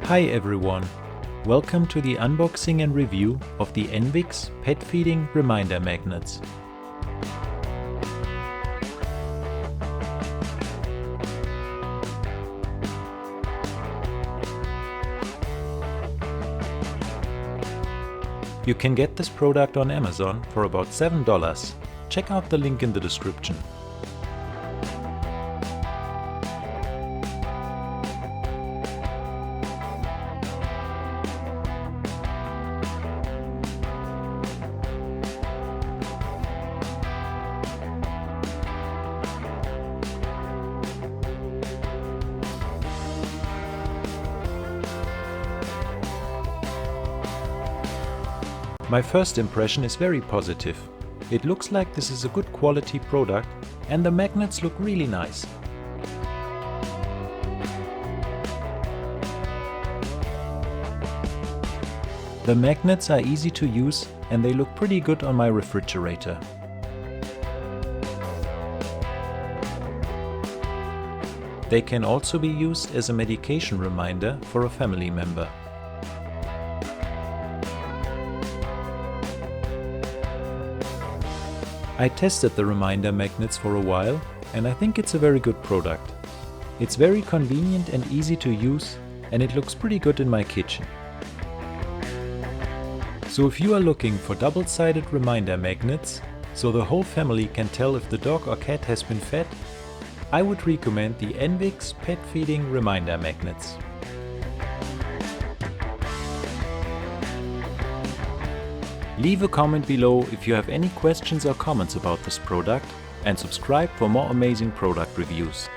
Hi everyone, welcome to the unboxing and review of the ENVIX pet feeding reminder magnets. You can get this product on Amazon for about $7. Check out the link in the description. My first impression is very positive. It looks like this is a good quality product and the magnets look really nice. The magnets are easy to use and they look pretty good on my refrigerator. They can also be used as a medication reminder for a family member. I tested the reminder magnets for a while and I think it's a very good product. It's very convenient and easy to use and it looks pretty good in my kitchen. So if you are looking for double-sided reminder magnets, so the whole family can tell if the dog or cat has been fed, I would recommend the ENVIX pet feeding reminder magnets. Leave a comment below if you have any questions or comments about this product and subscribe for more amazing product reviews.